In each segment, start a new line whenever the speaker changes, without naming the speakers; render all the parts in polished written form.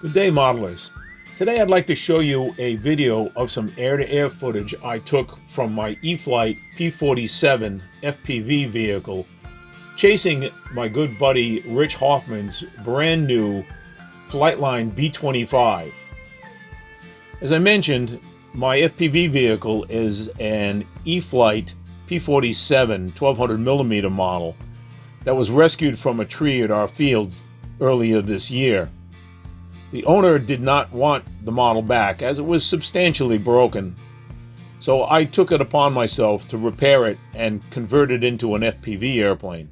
Good day, modelers. Today I'd like to show you a video of some air-to-air footage I took from my Eflite P47 FPV vehicle chasing my good buddy Rich Haufman's brand new Flightline B-25. As I mentioned, my FPV vehicle is an Eflite P47 1200mm model that was rescued from a tree at our fields earlier this year. The owner did not want the model back as it was substantially broken, so I took it upon myself to repair it and convert it into an FPV airplane.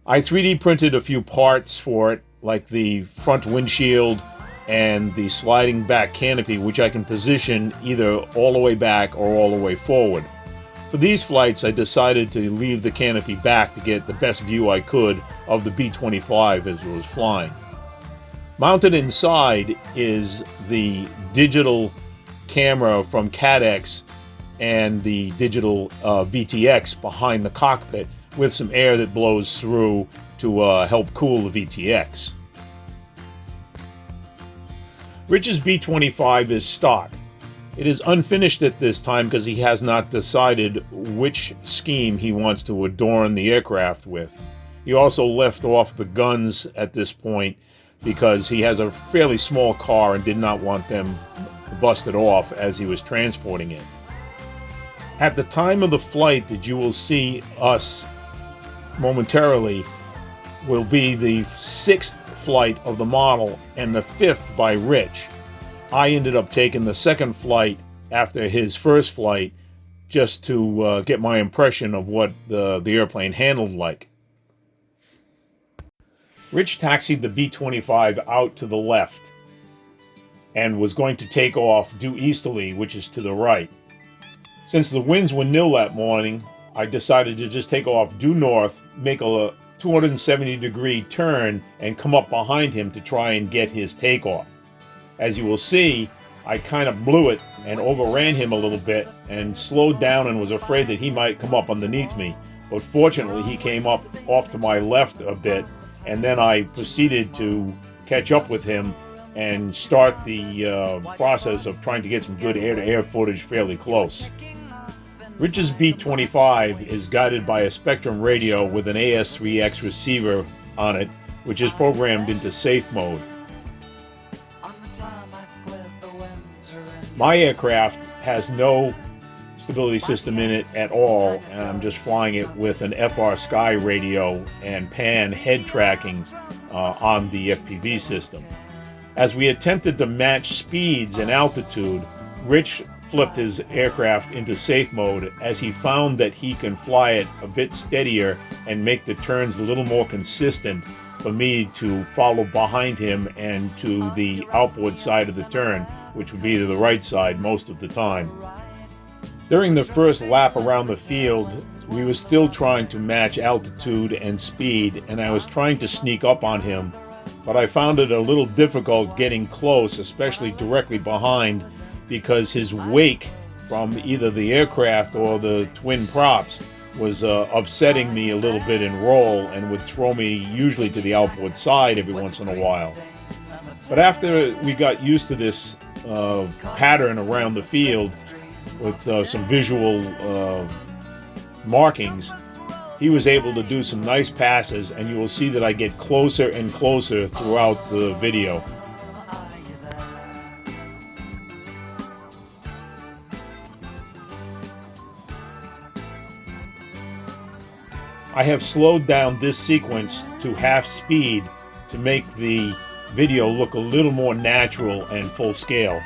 I 3D printed a few parts for it, like the front windshield and the sliding back canopy, which I can position either all the way back or all the way forward. For these flights, I decided to leave the canopy back to get the best view I could of the B-25 as it was flying. Mounted inside is the digital camera from CADX and the digital VTX behind the cockpit with some air that blows through to help cool the VTX. Rich's B-25 is stock. It is unfinished at this time because he has not decided which scheme he wants to adorn the aircraft with. He also left off the guns at this point because he has a fairly small car and did not want them busted off as he was transporting it. At the time of the flight that you will see us momentarily will be the 6th flight of the model and the 5th by Rich. I ended up taking the 2nd flight after his 1st flight just to get my impression of what the airplane handled like. Rich taxied the B-25 out to the left and was going to take off due easterly, which is to the right. Since the winds were nil that morning, I decided to just take off due north, make a 270-degree turn, and come up behind him to try and get his takeoff. As you will see, I kind of blew it and overran him a little bit and slowed down and was afraid that he might come up underneath me. But fortunately, he came up off to my left a bit, and then I proceeded to catch up with him and start the process of trying to get some good air-to-air footage fairly close. Rich's B-25 is guided by a Spectrum radio with an AS3X receiver on it, which is programmed into safe mode. My aircraft has no stability system in it at all, and I'm just flying it with an FR Sky radio and pan head tracking on the FPV system. As we attempted to match speeds and altitude, Rich flipped his aircraft into safe mode as he found that he can fly it a bit steadier and make the turns a little more consistent for me to follow behind him and to the outboard side of the turn, which would be to the right side most of the time. During the first lap around the field, we were still trying to match altitude and speed, and I was trying to sneak up on him, but I found it a little difficult getting close, especially directly behind, because his wake from either the aircraft or the twin props was upsetting me a little bit in roll and would throw me usually to the outboard side every once in a while. But after we got used to this pattern around the field with some visual markings, he was able to do some nice passes, and you will see that I get closer and closer throughout the video. I have slowed down this sequence to half speed to make the video look a little more natural and full scale.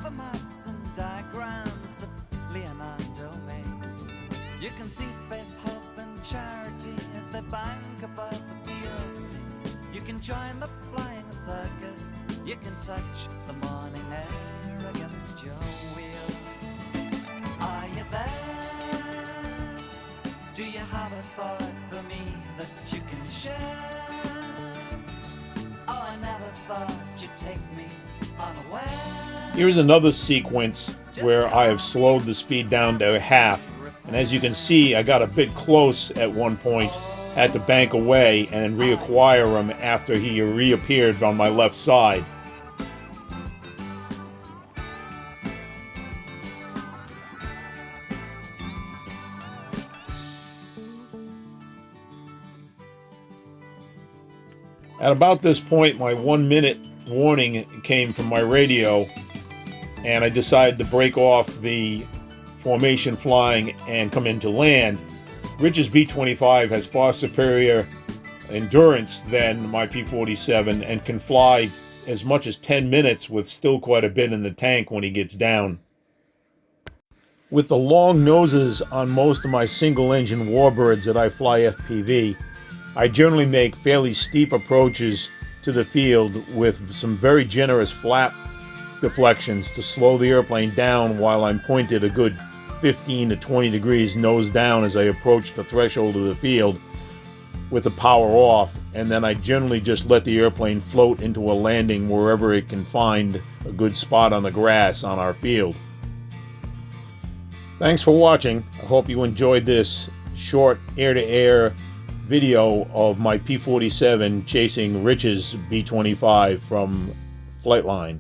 the maps and diagrams that Leonardo makes. You can see faith, hope and charity as they bank above the fields. You can join the flying circus, you can touch the morning air against your wheels. Are you there? Do you have a thought for me that you can share? Oh, I never thought you'd take me unaware.
Here's another sequence where I have slowed the speed down to half. And as you can see, I got a bit close at one point, had to bank away and reacquire him after he reappeared on my left side. At about this point, my 1 minute warning came from my radio, and I decided to break off the formation flying and come into land. Rich's B-25 has far superior endurance than my P47 and can fly as much as 10 minutes with still quite a bit in the tank when he gets down. With the long noses on most of my single-engine warbirds that I fly FPV, I generally make fairly steep approaches to the field with some very generous flap deflections to slow the airplane down while I'm pointed a good 15 to 20 degrees nose down as I approach the threshold of the field with the power off, and then I generally just let the airplane float into a landing wherever it can find a good spot on the grass on our field. Thanks for watching. I hope you enjoyed this short air-to-air video of my P47 chasing Rich's B-25 from Flightline.